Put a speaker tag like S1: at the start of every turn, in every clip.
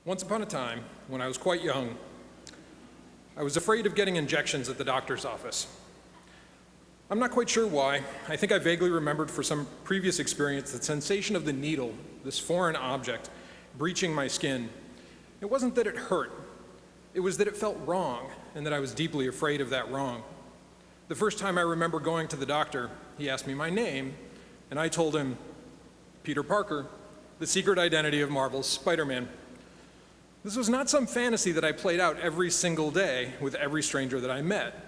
S1: Once upon a time, when I was quite young, I was afraid of getting injections at the doctor's office. I'm not quite sure why. I think I vaguely remembered for some previous experience the sensation of the needle, this foreign object, breaching my skin. It wasn't that it hurt. It was that it felt wrong, and that I was deeply afraid of that wrong. The first time I remember going to the doctor, he asked me my name, and I told him, Peter Parker, the secret identity of Marvel's Spider-Man. This was not some fantasy that I played out every single day with every stranger that I met.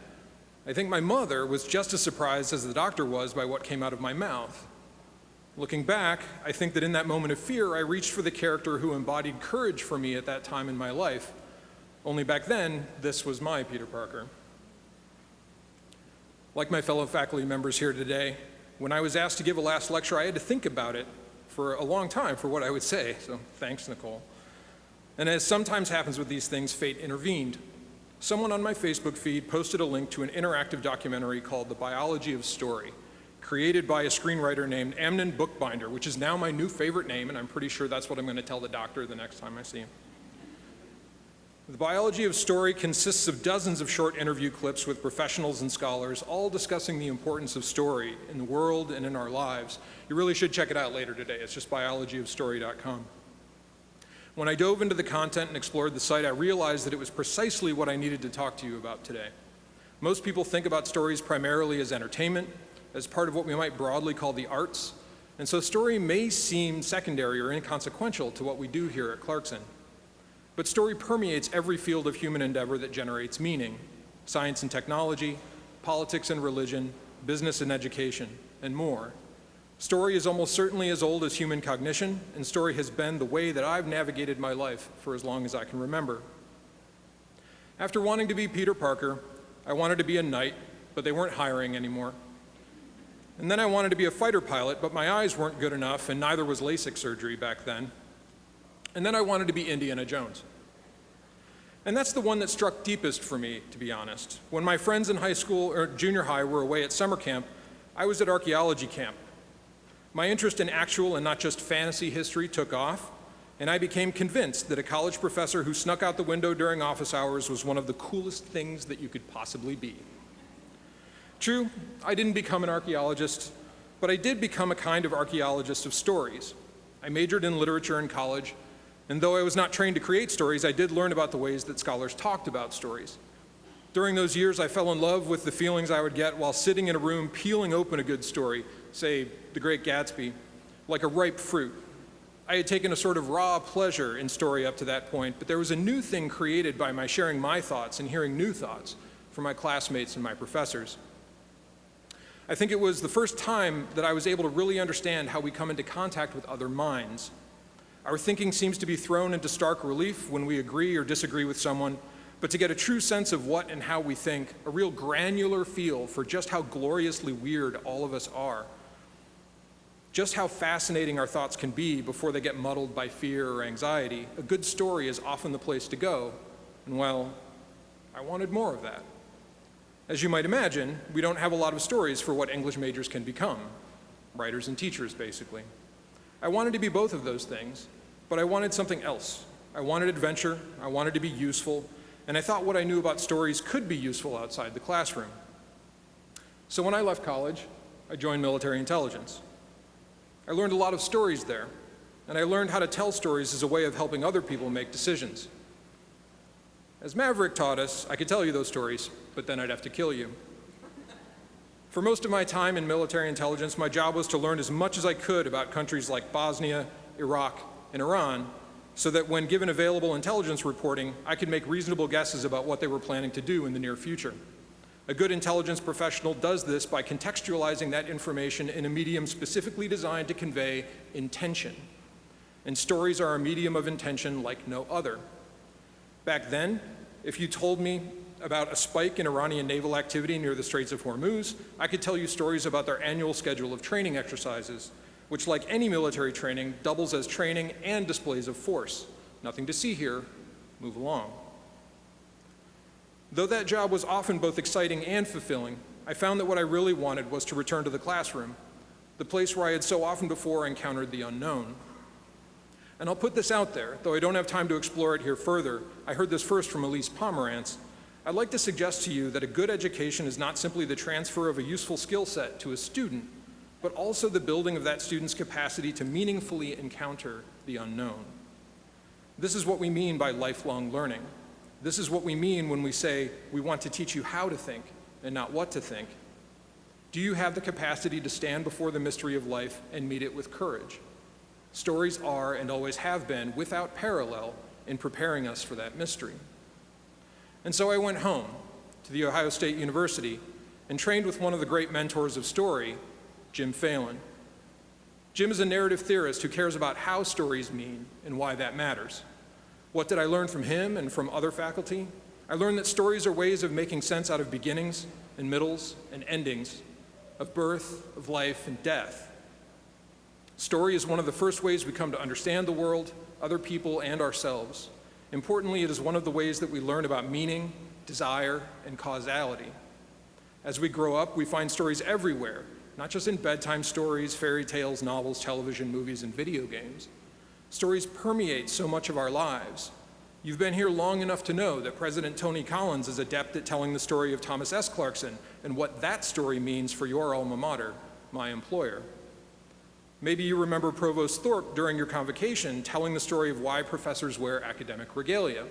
S1: I think my mother was just as surprised as the doctor was by what came out of my mouth. Looking back, I think that in that moment of fear, I reached for the character who embodied courage for me at that time in my life. Only back then, this was my Peter Parker. Like my fellow faculty members here today, when I was asked to give a last lecture, I had to think about it for a long time for what I would say, so thanks, Nicole. And as sometimes happens with these things, fate intervened. Someone on my Facebook feed posted a link to an interactive documentary called The Biology of Story, created by a screenwriter named Amnon Bookbinder, which is now my new favorite name, and I'm pretty sure that's what I'm going to tell the doctor the next time I see him. The Biology of Story consists of dozens of short interview clips with professionals and scholars, all discussing the importance of story in the world and in our lives. You really should check it out later today. It's just biologyofstory.com. When I dove into the content and explored the site, I realized that it was precisely what I needed to talk to you about today. Most people think about stories primarily as entertainment, as part of what we might broadly call the arts, and so story may seem secondary or inconsequential to what we do here at Clarkson. But story permeates every field of human endeavor that generates meaning: science and technology, politics and religion, business and education, and more. Story is almost certainly as old as human cognition, and story has been the way that I've navigated my life for as long as I can remember. After wanting to be Peter Parker, I wanted to be a knight, but they weren't hiring anymore. And then I wanted to be a fighter pilot, but my eyes weren't good enough, and neither was LASIK surgery back then. And then I wanted to be Indiana Jones. And that's the one that struck deepest for me, to be honest. When my friends in high school or junior high were away at summer camp, I was at archaeology camp. My interest in actual and not just fantasy history took off, and I became convinced that a college professor who snuck out the window during office hours was one of the coolest things that you could possibly be. True, I didn't become an archaeologist, but I did become a kind of archaeologist of stories. I majored in literature in college, and though I was not trained to create stories, I did learn about the ways that scholars talked about stories. During those years, I fell in love with the feelings I would get while sitting in a room peeling open a good story, say, The Great Gatsby, like a ripe fruit. I had taken a sort of raw pleasure in story up to that point, but there was a new thing created by my sharing my thoughts and hearing new thoughts from my classmates and my professors. I think it was the first time that I was able to really understand how we come into contact with other minds. Our thinking seems to be thrown into stark relief when we agree or disagree with someone, but to get a true sense of what and how we think, a real granular feel for just how gloriously weird all of us are, just how fascinating our thoughts can be before they get muddled by fear or anxiety, a good story is often the place to go. And well, I wanted more of that. As you might imagine, we don't have a lot of stories for what English majors can become, writers and teachers, basically. I wanted to be both of those things, but I wanted something else. I wanted adventure, I wanted to be useful, and I thought what I knew about stories could be useful outside the classroom. So when I left college, I joined military intelligence. I learned a lot of stories there, and I learned how to tell stories as a way of helping other people make decisions. As Maverick taught us, I could tell you those stories, but then I'd have to kill you. For most of my time in military intelligence, my job was to learn as much as I could about countries like Bosnia, Iraq, and Iran, so that when given available intelligence reporting, I could make reasonable guesses about what they were planning to do in the near future. A good intelligence professional does this by contextualizing that information in a medium specifically designed to convey intention. And stories are a medium of intention like no other. Back then, if you told me about a spike in Iranian naval activity near the Straits of Hormuz, I could tell you stories about their annual schedule of training exercises, which, like any military training, doubles as training and displays of force. Nothing to see here, move along. Though that job was often both exciting and fulfilling, I found that what I really wanted was to return to the classroom, the place where I had so often before encountered the unknown. And I'll put this out there, though I don't have time to explore it here further. I heard this first from Elise Pomerantz. I'd like to suggest to you that a good education is not simply the transfer of a useful skill set to a student, but also the building of that student's capacity to meaningfully encounter the unknown. This is what we mean by lifelong learning. This is what we mean when we say we want to teach you how to think and not what to think. Do you have the capacity to stand before the mystery of life and meet it with courage? Stories are and always have been without parallel in preparing us for that mystery. And so I went home to The Ohio State University and trained with one of the great mentors of story, Jim Phelan. Jim is a narrative theorist who cares about how stories mean and why that matters. What did I learn from him and from other faculty? I learned that stories are ways of making sense out of beginnings and middles and endings, of birth, of life, and death. Story is one of the first ways we come to understand the world, other people, and ourselves. Importantly, it is one of the ways that we learn about meaning, desire, and causality. As we grow up, we find stories everywhere, not just in bedtime stories, fairy tales, novels, television, movies, and video games. Stories permeate so much of our lives. You've been here long enough to know that President Tony Collins is adept at telling the story of Thomas S. Clarkson and what that story means for your alma mater, my employer. Maybe you remember Provost Thorpe during your convocation telling the story of why professors wear academic regalia.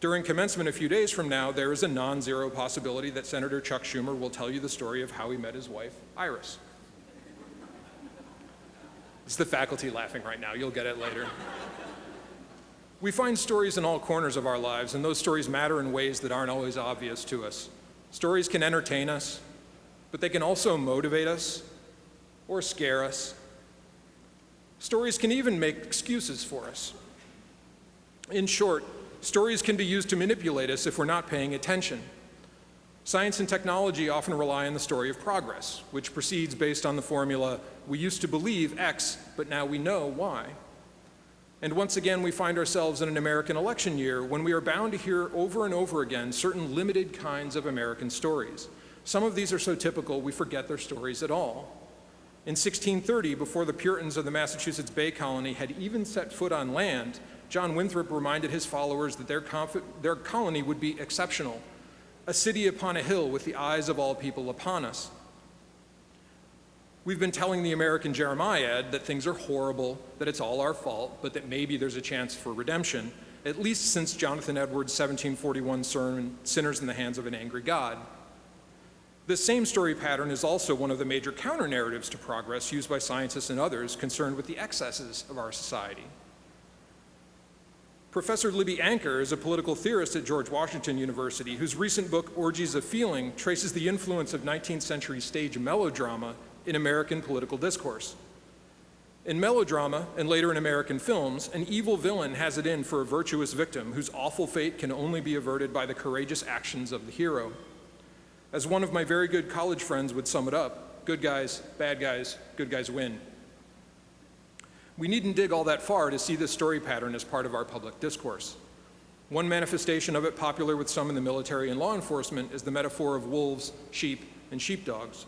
S1: During commencement a few days from now, there is a non-zero possibility that Senator Chuck Schumer will tell you the story of how he met his wife, Iris. It's the faculty laughing right now. You'll get it later. We find stories in all corners of our lives, and those stories matter in ways that aren't always obvious to us. Stories can entertain us, but they can also motivate us or scare us. Stories can even make excuses for us. In short, stories can be used to manipulate us if we're not paying attention. Science and technology often rely on the story of progress, which proceeds based on the formula, we used to believe X, but now we know Y. And once again, we find ourselves in an American election year when we are bound to hear over and over again certain limited kinds of American stories. Some of these are so typical we forget their stories at all. In 1630, before the Puritans of the Massachusetts Bay Colony had even set foot on land, John Winthrop reminded his followers that their colony would be exceptional, a city upon a hill with the eyes of all people upon us. We've been telling the American Jeremiad that things are horrible, that it's all our fault, but that maybe there's a chance for redemption, at least since Jonathan Edwards' 1741 sermon, Sinners in the Hands of an Angry God. This same story pattern is also one of the major counter-narratives to progress used by scientists and others concerned with the excesses of our society. Professor Libby Anker is a political theorist at George Washington University whose recent book, Orgies of Feeling, traces the influence of 19th century stage melodrama in American political discourse. In melodrama, and later in American films, an evil villain has it in for a virtuous victim whose awful fate can only be averted by the courageous actions of the hero. As one of my very good college friends would sum it up, good guys, good guys win. We needn't dig all that far to see this story pattern as part of our public discourse. One manifestation of it, popular with some in the military and law enforcement, is the metaphor of wolves, sheep, and sheepdogs.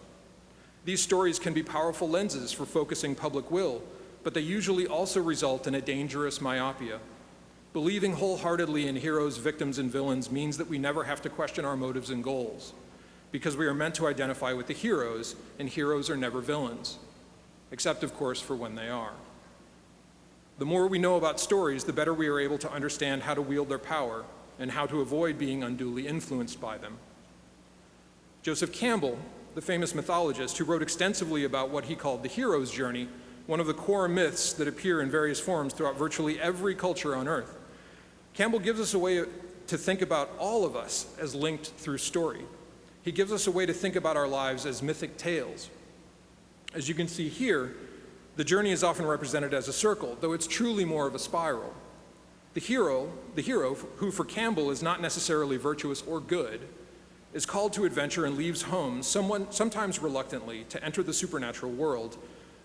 S1: These stories can be powerful lenses for focusing public will, but they usually also result in a dangerous myopia. Believing wholeheartedly in heroes, victims, and villains means that we never have to question our motives and goals, because we are meant to identify with the heroes, and heroes are never villains, except, of course, for when they are. The more we know about stories, the better we are able to understand how to wield their power and how to avoid being unduly influenced by them. Joseph Campbell, the famous mythologist who wrote extensively about what he called the hero's journey, one of the core myths that appear in various forms throughout virtually every culture on earth. Campbell gives us a way to think about all of us as linked through story. He gives us a way to think about our lives as mythic tales. As you can see here, the journey is often represented as a circle, though it's truly more of a spiral. The hero, who for Campbell is not necessarily virtuous or good, is called to adventure and leaves home, sometimes reluctantly, to enter the supernatural world,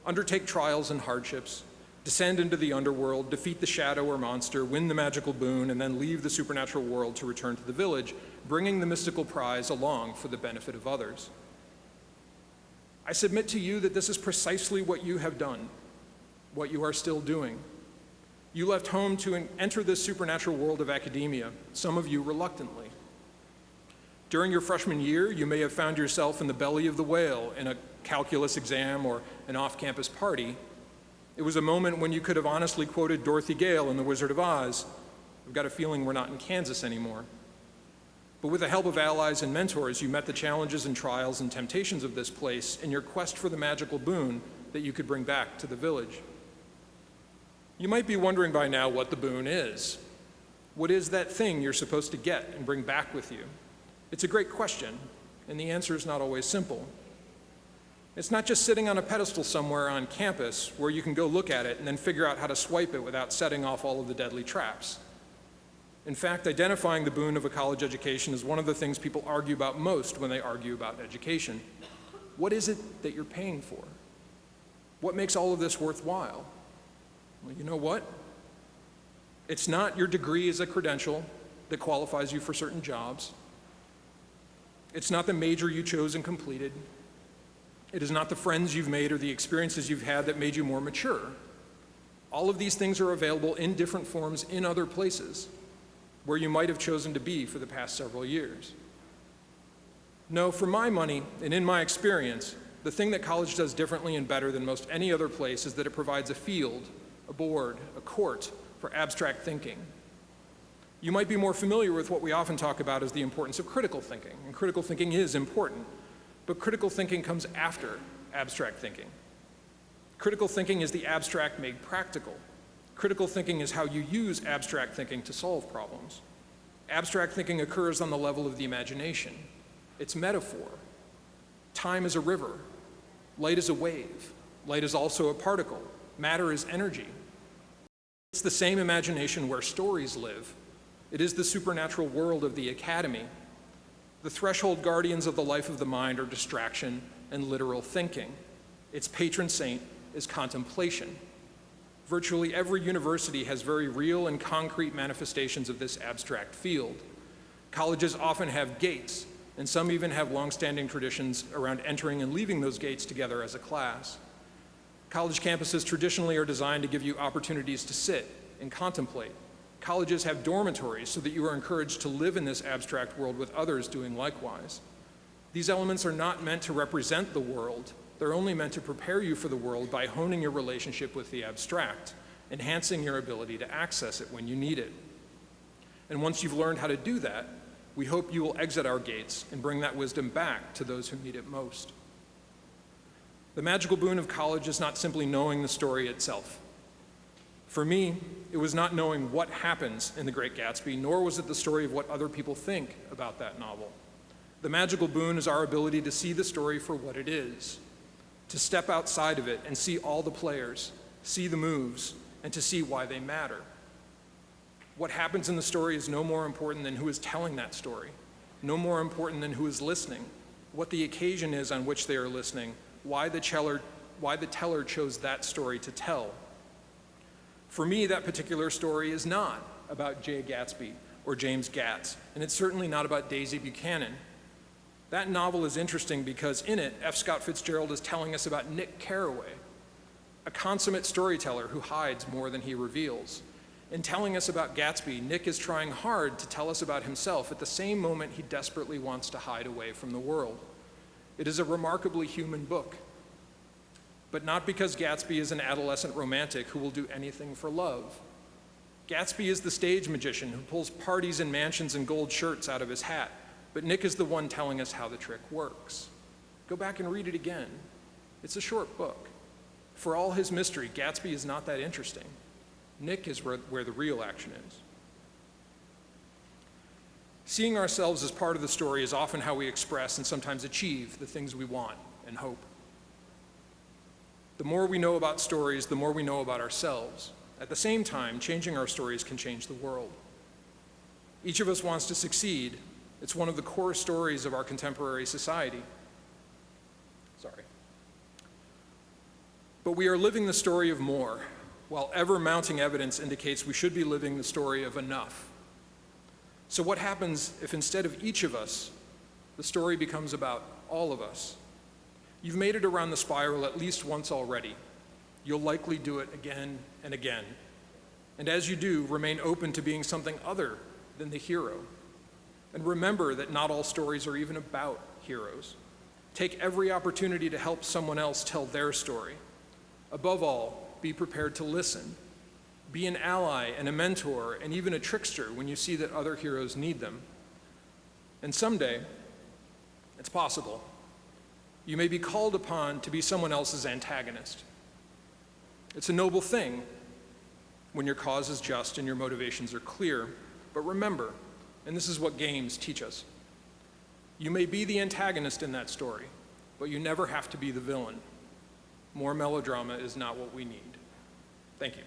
S1: undertake trials and hardships, descend into the underworld, defeat the shadow or monster, win the magical boon, and then leave the supernatural world to return to the village, bringing the mystical prize along for the benefit of others. I submit to you that this is precisely what you have done, what you are still doing. You left home to enter this supernatural world of academia, some of you reluctantly. During your freshman year, you may have found yourself in the belly of the whale in a calculus exam or an off-campus party. It was a moment when you could have honestly quoted Dorothy Gale in The Wizard of Oz. I've got a feeling we're not in Kansas anymore. But with the help of allies and mentors, you met the challenges and trials and temptations of this place in your quest for the magical boon that you could bring back to the village. You might be wondering by now what the boon is. What is that thing you're supposed to get and bring back with you? It's a great question, and the answer is not always simple. It's not just sitting on a pedestal somewhere on campus where you can go look at it and then figure out how to swipe it without setting off all of the deadly traps. In fact, identifying the boon of a college education is one of the things people argue about most when they argue about education. What is it that you're paying for? What makes all of this worthwhile? Well, you know what? It's not your degree as a credential that qualifies you for certain jobs. It's not the major you chose and completed. It is not the friends you've made or the experiences you've had that made you more mature. All of these things are available in different forms in other places where you might have chosen to be for the past several years. No, for my money and in my experience, the thing that college does differently and better than most any other place is that it provides a field, a board, a court for abstract thinking. You might be more familiar with what we often talk about as the importance of critical thinking, and critical thinking is important, but critical thinking comes after abstract thinking. Critical thinking is the abstract made practical. Critical thinking is how you use abstract thinking to solve problems. Abstract thinking occurs on the level of the imagination. It's metaphor. Time is a river. Light is a wave. Light is also a particle. Matter is energy. It's the same imagination where stories live. It is the supernatural world of the academy. The threshold guardians of the life of the mind are distraction and literal thinking. Its patron saint is contemplation. Virtually every university has very real and concrete manifestations of this abstract field. Colleges often have gates, and some even have long-standing traditions around entering and leaving those gates together as a class. College campuses traditionally are designed to give you opportunities to sit and contemplate. Colleges have dormitories so that you are encouraged to live in this abstract world with others doing likewise. These elements are not meant to represent the world. They're only meant to prepare you for the world by honing your relationship with the abstract, enhancing your ability to access it when you need it. And once you've learned how to do that, we hope you will exit our gates and bring that wisdom back to those who need it most. The magical boon of college is not simply knowing the story itself. For me, it was not knowing what happens in The Great Gatsby, nor was it the story of what other people think about that novel. The magical boon is our ability to see the story for what it is, to step outside of it and see all the players, see the moves, and to see why they matter. What happens in the story is no more important than who is telling that story, no more important than who is listening, what the occasion is on which they are listening, why the teller chose that story to tell. For me, that particular story is not about Jay Gatsby or James Gatz, and it's certainly not about Daisy Buchanan. That novel is interesting because in it, F. Scott Fitzgerald is telling us about Nick Carraway, a consummate storyteller who hides more than he reveals. In telling us about Gatsby, Nick is trying hard to tell us about himself at the same moment he desperately wants to hide away from the world. It is a remarkably human book, but not because Gatsby is an adolescent romantic who will do anything for love. Gatsby is the stage magician who pulls parties and mansions and gold shirts out of his hat, but Nick is the one telling us how the trick works. Go back and read it again. It's a short book. For all his mystery, Gatsby is not that interesting. Nick is where the real action is. Seeing ourselves as part of the story is often how we express and sometimes achieve the things we want and hope. The more we know about stories, the more we know about ourselves. At the same time, changing our stories can change the world. Each of us wants to succeed. It's one of the core stories of our contemporary society. But we are living the story of more, while ever-mounting evidence indicates we should be living the story of enough. So what happens if instead of each of us, the story becomes about all of us? You've made it around the spiral at least once already. You'll likely do it again and again. And as you do, remain open to being something other than the hero. And remember that not all stories are even about heroes. Take every opportunity to help someone else tell their story. Above all, be prepared to listen. Be an ally and a mentor and even a trickster when you see that other heroes need them. And someday, it's possible, you may be called upon to be someone else's antagonist. It's a noble thing when your cause is just and your motivations are clear, but remember, and this is what games teach us, you may be the antagonist in that story, but you never have to be the villain. More melodrama is not what we need. Thank you.